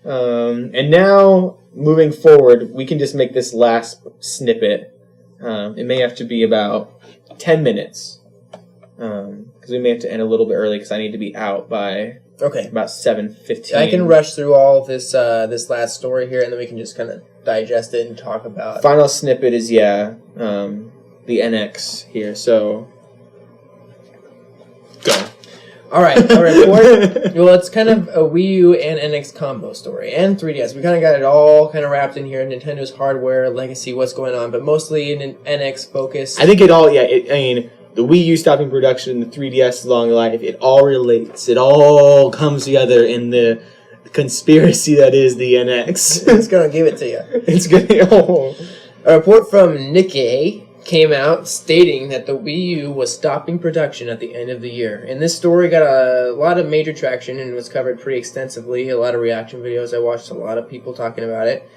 And now, moving forward, we can just make this last snippet. It may have to be about 10 minutes. Because we may have to end a little bit early because I need to be out by about 7:15. I can rush through all of this this last story here, and then we can just kind of digest it and talk about... Final snippet is, the NX here, so... Go. All right, our report. Well, it's kind of a Wii U and NX combo story, and 3DS. We kind of got it all kind of wrapped in here. Nintendo's hardware, legacy, what's going on, but mostly an NX focus. I think it all, the Wii U stopping production, the 3DS long life, it all relates. It all comes together in the conspiracy that is the NX. It's going to give it to you. It's going to... A report from Nikkei came out stating that the Wii U was stopping production at the end of the year. And this story got a lot of major traction and was covered pretty extensively. A lot of reaction videos. I watched a lot of people talking about it.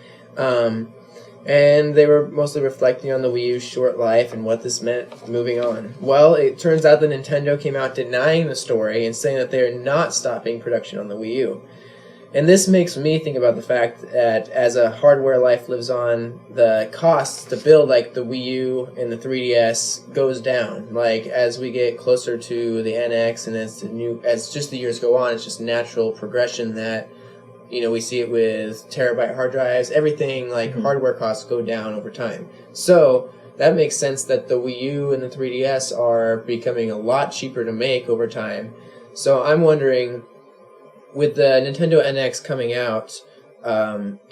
And they were mostly reflecting on the Wii U's short life and what this meant moving on. Well, it turns out that Nintendo came out denying the story and saying that they're not stopping production on the Wii U. And this makes me think about the fact that as a hardware life lives on, the costs to build like the Wii U and the 3DS goes down. Like as we get closer to the NX and as just the years go on, it's just natural progression that, we see it with terabyte hard drives, everything like hardware costs go down over time. So that makes sense that the Wii U and the 3DS are becoming a lot cheaper to make over time. So I'm wondering, with the Nintendo NX coming out,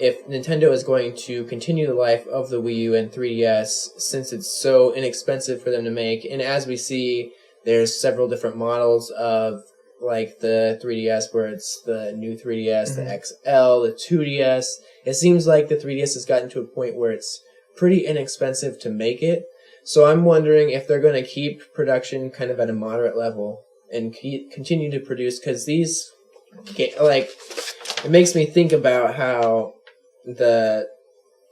if Nintendo is going to continue the life of the Wii U and 3DS since it's so inexpensive for them to make. And as we see, there's several different models of like the 3DS where it's the new 3DS, the XL, the 2DS. It seems like the 3DS has gotten to a point where it's pretty inexpensive to make it. So I'm wondering if they're going to keep production kind of at a moderate level and continue to produce, because these... it makes me think about how the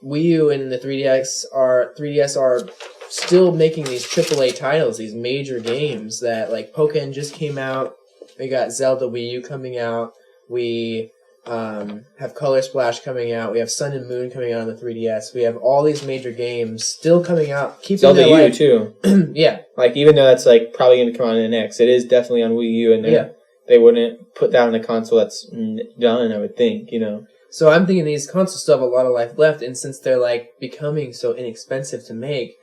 Wii U and the 3DS are still making these AAA titles, these major games that, like, Pokken just came out. We got Zelda Wii U coming out. We have Color Splash coming out. We have Sun and Moon coming out on the 3DS. We have all these major games still coming out. Zelda U too. Yeah. Like, even though that's like probably going to come on NX, it is definitely on Wii U, and they wouldn't put that on a console that's done, I would think, So I'm thinking these consoles still have a lot of life left, and since they're like becoming so inexpensive to make,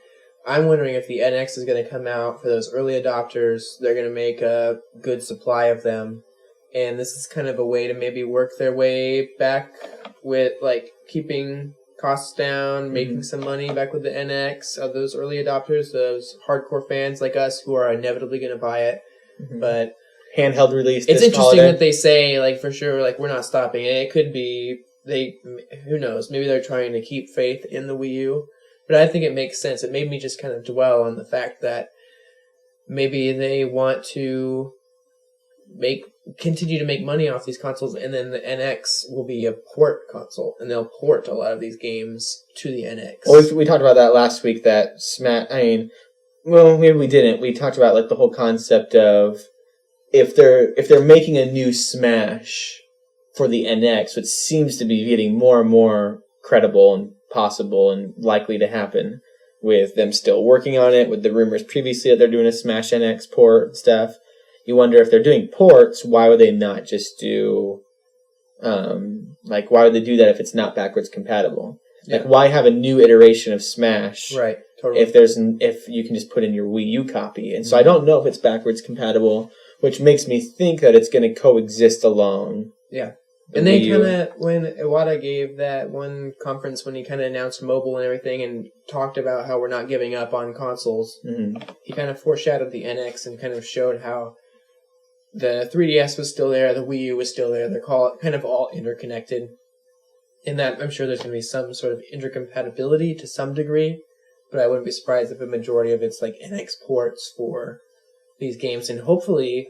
I'm wondering if the NX is going to come out for those early adopters. They're going to make a good supply of them, and this is kind of a way to maybe work their way back with like keeping costs down, making some money back with the NX of those early adopters, those hardcore fans like us who are inevitably going to buy it. But handheld release. It's interesting that they say, like, for sure, like, we're not stopping. And it could be, who knows, maybe they're trying to keep faith in the Wii U. But I think it makes sense. It made me just kind of dwell on the fact that maybe they want to continue to make money off these consoles, and then the NX will be a port console, and they'll port a lot of these games to the NX. Well, we talked about that last week, that well, maybe we didn't. We talked about, like, the whole concept of if they're making a new Smash for the NX, which seems to be getting more and more credible and possible and likely to happen, with them still working on it, with the rumors previously that they're doing a Smash NX port and stuff, you wonder if they're doing ports, why would they not just do, why would they do that if it's not backwards compatible? Yeah. Like, why have a new iteration of Smash? Right, totally. If you can just put in your Wii U copy. And so I don't know if it's backwards compatible, which makes me think that it's going to coexist along. Yeah. And they kind of, when Iwata gave that one conference when he kind of announced mobile and everything and talked about how we're not giving up on consoles, he kind of foreshadowed the NX and kind of showed how the 3DS was still there, the Wii U was still there. They're kind of all interconnected. In that, I'm sure there's going to be some sort of intercompatibility to some degree, but I wouldn't be surprised if a majority of it's like NX ports for these games, and hopefully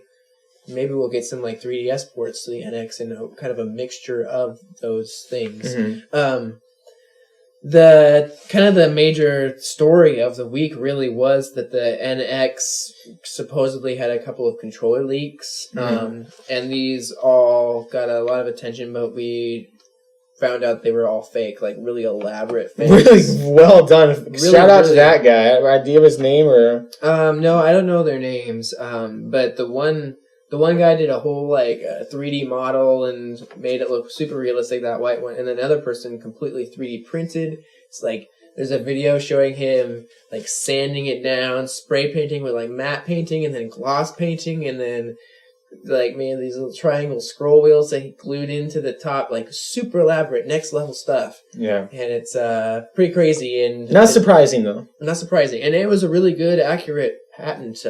maybe we'll get some like 3DS ports to the NX and kind of a mixture of those things. The major story of the week really was that the NX supposedly had a couple of controller leaks, and these all got a lot of attention, but we found out they were all fake, like really elaborate fakes. Really well done. Really, Shout out to really- that guy. Idea of his name or No, I don't know their names. But the one guy did a whole like 3D model and made it look super realistic, that white one, and then another person completely 3D printed. It's like there's a video showing him like sanding it down, spray painting with like matte painting, and then gloss painting, and then like made these little triangle scroll wheels that he glued into the top, like super elaborate, next level stuff. yeah. And it's pretty crazy and Not surprising though. not surprising. And it was a really good, accurate patent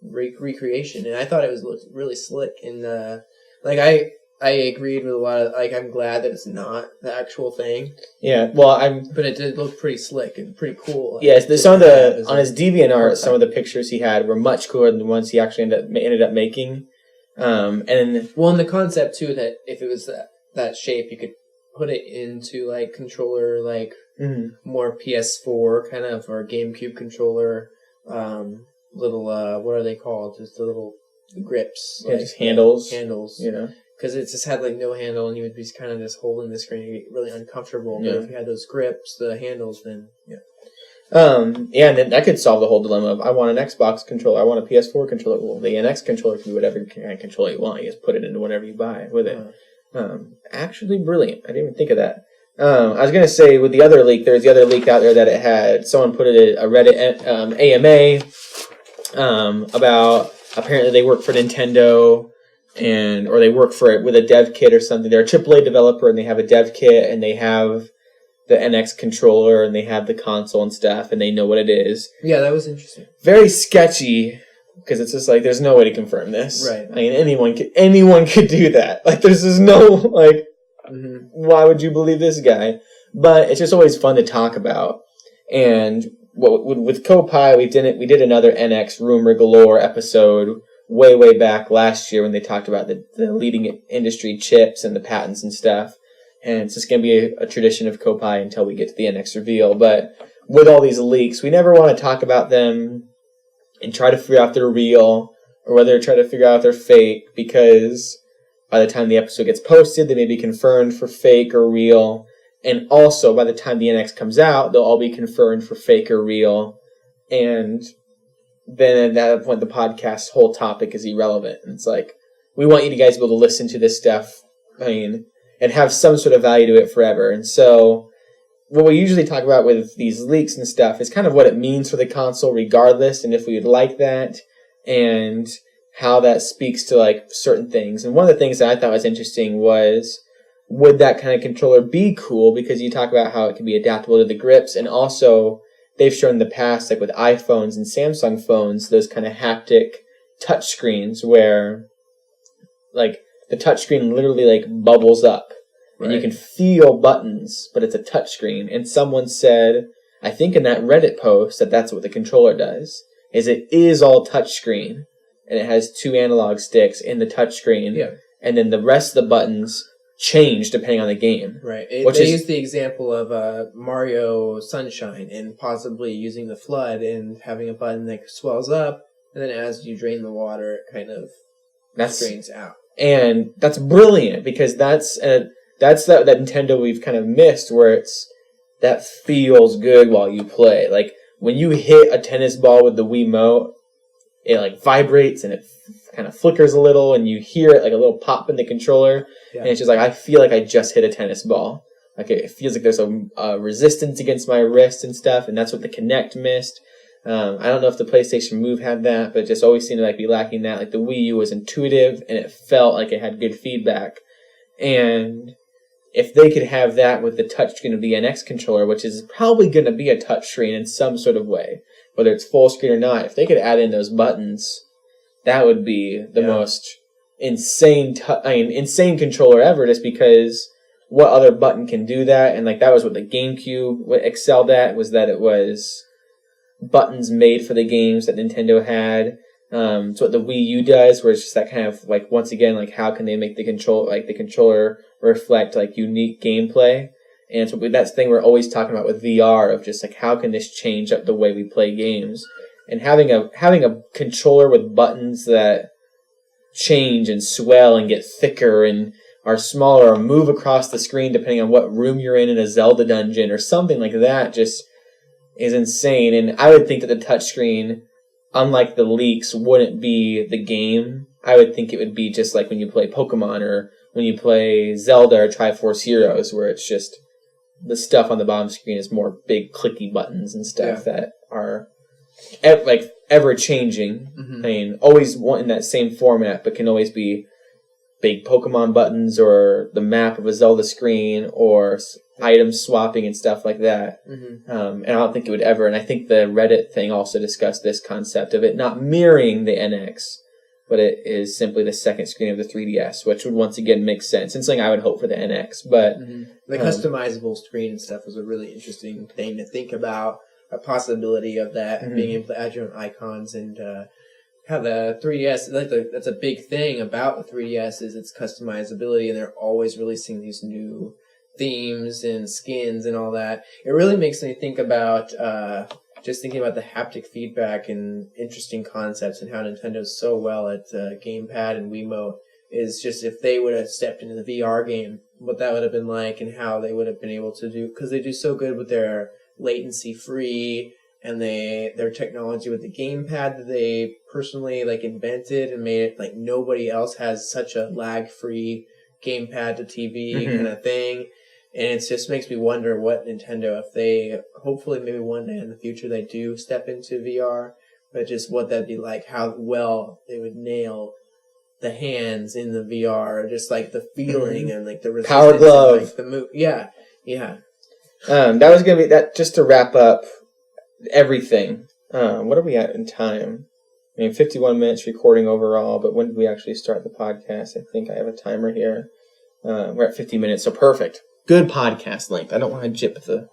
recreation, and I thought it was looked really slick. And like I agreed with a lot of like I'm glad that it's not the actual thing. Yeah. Well, But it did look pretty slick and pretty cool. yes. Some of the on his DeviantArt, some of the pictures he had were much cooler than the ones he actually ended up making. And well, and the concept too that if it was that shape, you could put it into like controller, like more PS4 kind of or GameCube controller, little what are they called? Just the little grips, yeah, like, just handles. you know, because it just had like no handle, and you would be kind of just holding the screen, and get really uncomfortable. Yeah. But if you had those grips, the handles, then yeah. Yeah, and then that could solve the whole dilemma of I want an Xbox controller, I want a PS4 controller. Well, the NX controller can be whatever kind of controller you want. You just put it into whatever you buy with it. Actually, brilliant. I didn't even think of that. I was gonna say with the other leak, there's the other leak out there that it had someone put it a Reddit AMA about apparently they work for Nintendo or they work for it with a dev kit or something. They're a AAA developer and they have a dev kit and they have the NX controller and they have the console and stuff and they know what it is. Yeah, that was interesting. Very sketchy because it's just like there's no way to confirm this. Right. I mean, anyone could do that. Like there's just no like. Why would you believe this guy? But it's just always fun to talk about. And with Koppai, we did another NX rumor galore episode way back last year when they talked about the leading industry chips and the patents and stuff. And it's just going to be a tradition of Koppai until we get to the NX reveal. But with all these leaks, we never want to talk about them and try to figure out if they're real or whether try to figure out if they're fake, because by the time the episode gets posted, they may be confirmed for fake or real. And also, by the time the NX comes out, they'll all be confirmed for fake or real. And then at that point, the podcast's whole topic is irrelevant. And it's like, we want you guys to be able to listen to this stuff, and have some sort of value to it forever. And so, what we usually talk about with these leaks and stuff is kind of what it means for the console regardless, and if we would like that, and how that speaks to like certain things. And one of the things that I thought was interesting was, would that kind of controller be cool? Because you talk about how it can be adaptable to the grips, and also they've shown in the past, like with iPhones and Samsung phones, those kind of haptic touch screens where like the touchscreen literally like bubbles up. And you can feel buttons, but it's a touchscreen. And someone said, I think in that Reddit post, that that's what the controller does. Is it is all touchscreen. And it has 2 analog sticks in the touchscreen. Yeah. And then the rest of the buttons change depending on the game. Right. They used the example of Mario Sunshine and possibly using the flood and having a button that swells up, and then as you drain the water, it kind of drains out. And that's brilliant, because that's that Nintendo we've kind of missed, where that feels good while you play. Like when you hit a tennis ball with the Wiimote, it like vibrates and it kind of flickers a little, and you hear it like a little pop in the controller, and it's just like I feel like I just hit a tennis ball. Like it feels like there's a resistance against my wrist and stuff, and that's what the Kinect missed. I don't know if the PlayStation Move had that, but it just always seemed to like be lacking that. Like the Wii U was intuitive and it felt like it had good feedback, and if they could have that with the touchscreen of the NX controller, which is probably going to be a touchscreen in some sort of way, whether it's full screen or not, if they could add in those buttons, that would be the most insane controller ever, just because what other button can do that? And like that was what the GameCube excelled at, was that it was buttons made for the games that Nintendo had. It's what the Wii U does, where it's just that kind of like, once again, like how can they make the controller reflect like unique gameplay? And that's the thing we're always talking about with VR, of just like how can this change up the way we play games? And having a controller with buttons that change and swell and get thicker and are smaller, or move across the screen depending on what room you're in a Zelda dungeon, or something like that just is insane. And I would think that the touchscreen, unlike the leaks, wouldn't be the game. I would think it would be just like when you play Pokemon or when you play Zelda or Triforce Heroes, where it's just the stuff on the bottom screen is more big clicky buttons and stuff that are ever changing. I mean, always in that same format, but can always be big Pokemon buttons or the map of a Zelda screen or item swapping and stuff like that. And I don't think it would ever. And I think the Reddit thing also discussed this concept of it not mirroring the NX, but it is simply the second screen of the 3DS, which would once again make sense. And something I would hope for the NX. But the customizable screen and stuff was a really interesting thing to think about. A possibility of that and being able to add your own icons and how the 3DS, that's a big thing about the 3DS is its customizability, and they're always releasing these new themes and skins and all that. It really makes me think about just thinking about the haptic feedback and interesting concepts and how Nintendo's so well at gamepad and Wiimote is just if they would have stepped into the VR game, what that would have been like and how they would have been able to do, because they do so good with their latency free and their technology with the gamepad that they personally invented and made it like nobody else has such a lag free gamepad to TV kind of thing. And it just makes me wonder what Nintendo, if they hopefully maybe one day in the future they do step into VR, but just what that'd be like, how well they would nail the hands in the VR, just like the feeling and like the resistance Power Glove, and, like the move. Yeah. That was gonna be that. Just to wrap up everything. What are we at in time? I mean, 51 minutes recording overall. But when did we actually start the podcast? I think I have a timer here. We're at 50 minutes, so perfect. Good podcast length. I don't want to jip the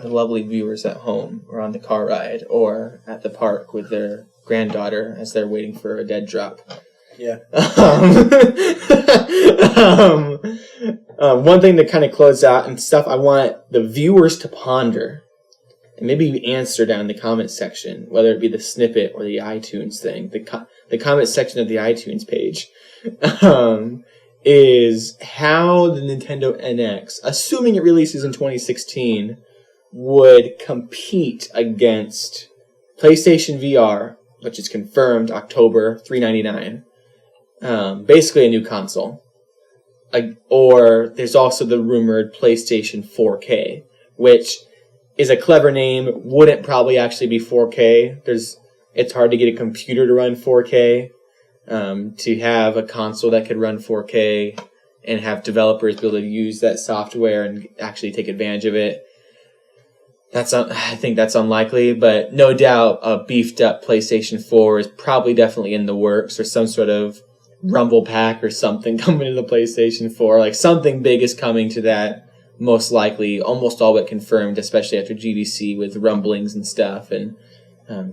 lovely viewers at home or on the car ride or at the park with their granddaughter as they're waiting for a dead drop. Yeah. One thing to kind of close out and stuff I want the viewers to ponder and maybe answer down in the comment section, whether it be the snippet or the iTunes thing, the comment section of the iTunes page, is how the Nintendo NX, assuming it releases in 2016, would compete against PlayStation VR, which is confirmed October $399. Basically a new console. Or there's also the rumored PlayStation 4K, which is a clever name, wouldn't probably actually be 4K. It's hard to get a computer to run 4K. To have a console that could run 4K and have developers be able to use that software and actually take advantage of it. I think that's unlikely, but no doubt a beefed up PlayStation 4 is probably definitely in the works, or some sort of rumble pack or something coming to the PlayStation 4. Like something big is coming to that, most likely, almost all but confirmed, especially after GDC with rumblings and stuff, and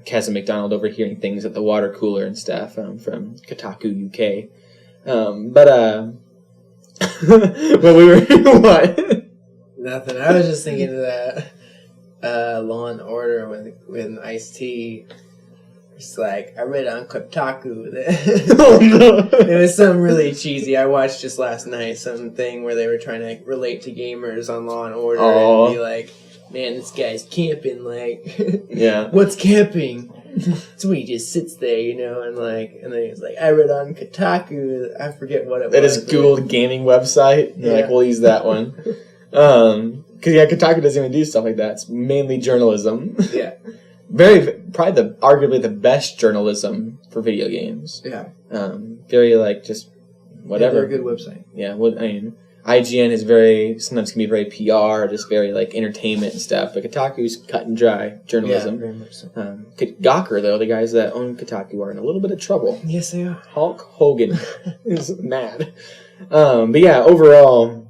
Kazan McDonald overhearing things at the water cooler and stuff from Kotaku UK. But we were what? Nothing. I was just thinking of that Law and Order with Ice-T. It's like, I read on Kotaku that Oh no! it was something really cheesy. I watched just last night something where they were trying to relate to gamers on Law and Order and be like, man, this guy's camping, yeah. What's camping? So he just sits there, and then he's like, I read on Kotaku, I forget what it was. That is Google gaming website. And they're like, we'll use that one. Because Kotaku doesn't even do stuff like that. It's mainly journalism. Yeah. Probably arguably the best journalism for video games. Yeah. Very just whatever. Yeah, they're a good website. Yeah, well, I mean, IGN is sometimes can be very PR, just very entertainment and stuff. But Kotaku's cut and dry journalism. Yeah, very much so. Gawker, though, the guys that own Kotaku are in a little bit of trouble. Yes, they are. Hulk Hogan is mad. But yeah, overall,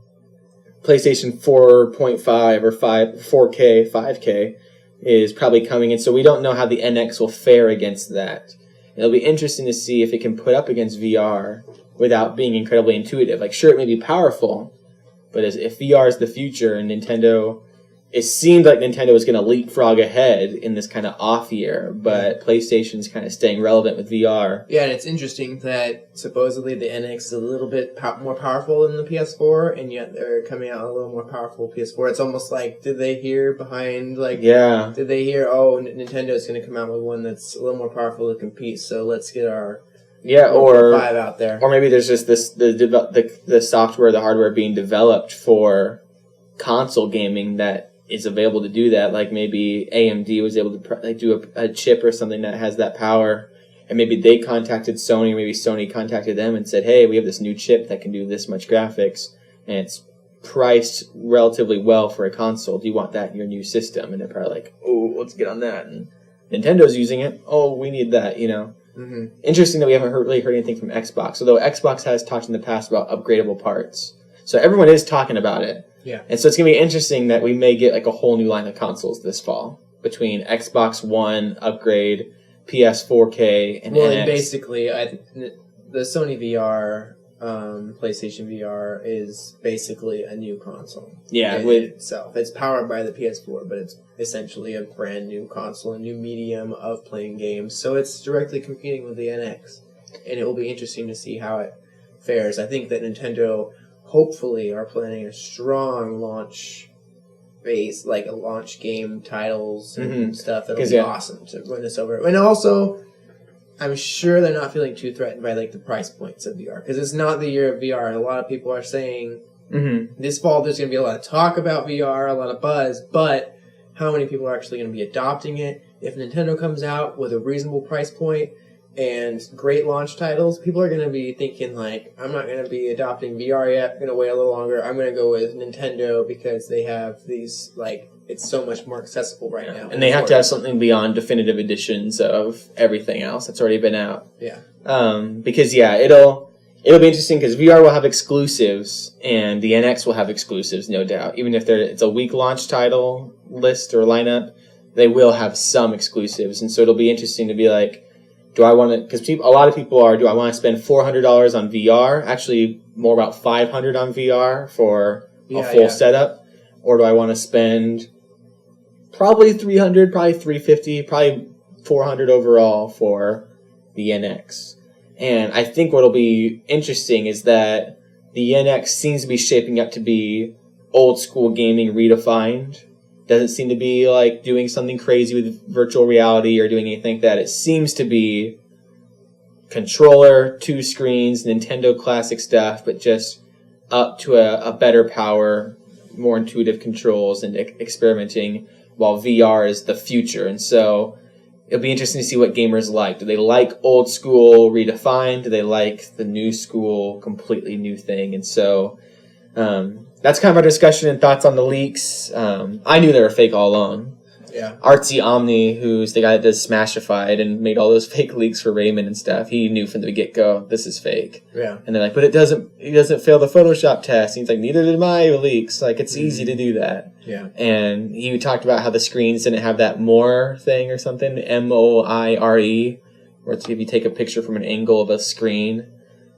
PlayStation 4.5 or 4K, 5K is probably coming in. So we don't know how the NX will fare against that. It'll be interesting to see if it can put up against VR without being incredibly intuitive. Sure, it may be powerful, but if VR is the future and Nintendo it seemed like Nintendo was going to leapfrog ahead in this kind of off year, but PlayStation's kind of staying relevant with VR. Yeah, and it's interesting that supposedly the NX is a little bit more powerful than the PS4, and yet they're coming out a little more powerful PS4. It's almost like, did they hear behind, like, did they hear, Nintendo's going to come out with one that's a little more powerful to compete, so let's get our or 5 out there. Or maybe there's just the software, the hardware being developed for console gaming that is available to do that. Like maybe AMD was able to do a chip or something that has that power, and maybe they contacted Sony, or maybe Sony contacted them and said, hey, we have this new chip that can do this much graphics, and it's priced relatively well for a console. Do you want that in your new system? And they're probably like, oh, let's get on that. And Nintendo's using it. Oh, we need that, you know. Mm-hmm. Interesting that we haven't really heard anything from Xbox, although Xbox has talked in the past about upgradable parts. So everyone is talking about it. Yeah. And so it's going to be interesting that we may get like a whole new line of consoles this fall between Xbox One upgrade, PS4K, and NX. And basically, the Sony VR, PlayStation VR is basically a new console. Yeah, in itself. It's powered by the PS4, but it's essentially a brand new console, a new medium of playing games. So it's directly competing with the NX, and it will be interesting to see how it fares. I think that Nintendo hopefully are planning a strong launch base, like a launch game titles and stuff that'll be awesome to win this over. And also, I'm sure they're not feeling too threatened by like the price points of VR, because it's not the year of VR. A lot of people are saying this fall there's going to be a lot of talk about VR, a lot of buzz, but how many people are actually going to be adopting it? If Nintendo comes out with a reasonable price point and great launch titles, people are going to be thinking like, I'm not going to be adopting VR yet, I'm going to wait a little longer, I'm going to go with Nintendo because they have these, like, it's so much more accessible right now. And they have to have something beyond definitive editions of everything else that's already been out. Yeah. Because, it'll be interesting because VR will have exclusives and the NX will have exclusives, no doubt. Even if it's a week launch title list or lineup, they will have some exclusives. And so it'll be interesting to be like, do I want to, because a lot of people are, do I want to spend $400 on VR? Actually, more about $500 on VR for a full setup. Or do I want to spend probably $300, probably $350, probably $400 overall for the NX? And I think what'll be interesting is that the NX seems to be shaping up to be old school gaming redefined. Doesn't seem to be like doing something crazy with virtual reality or doing anything like that. It seems to be controller, 2 screens, Nintendo classic stuff, but just up to a better power, more intuitive controls, and experimenting, while VR is the future. And so it'll be interesting to see what gamers like. Do they like old school redefined? Do they like the new school, completely new thing? And so that's kind of our discussion and thoughts on the leaks. I knew they were fake all along. Yeah. Artsy Omni, who's the guy that does Smashified and made all those fake leaks for Rayman and stuff, he knew from the get-go, this is fake. Yeah. And they're like, but it doesn't fail the Photoshop test. And he's like, neither did my leaks. Like, it's easy to do that. Yeah. And he talked about how the screens didn't have that more thing or something, MOIRE, where it's if you take a picture from an angle of a screen,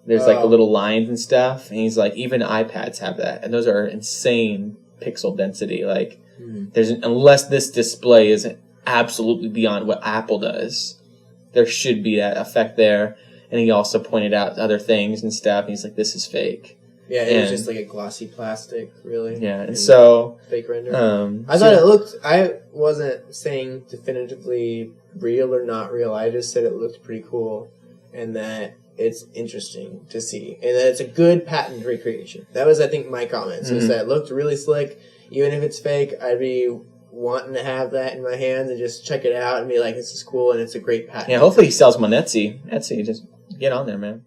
there's like the little lines and stuff. And he's like, even iPads have that. And those are insane pixel density. Like, unless this display is absolutely beyond what Apple does, there should be that effect there. And he also pointed out other things and stuff. And he's like, this is fake. Yeah, it was just like a glossy plastic, really. Yeah, and so fake render. I thought it looked. I wasn't saying definitively real or not real. I just said it looked pretty cool, and that it's interesting to see, and that it's a good patent recreation. That was, I think, my comments. Was that it looked really slick. Even if it's fake, I'd be wanting to have that in my hands and just check it out and be like, this is cool and it's a great patent. Yeah, hopefully he sells them on Etsy. Etsy, just get on there, man.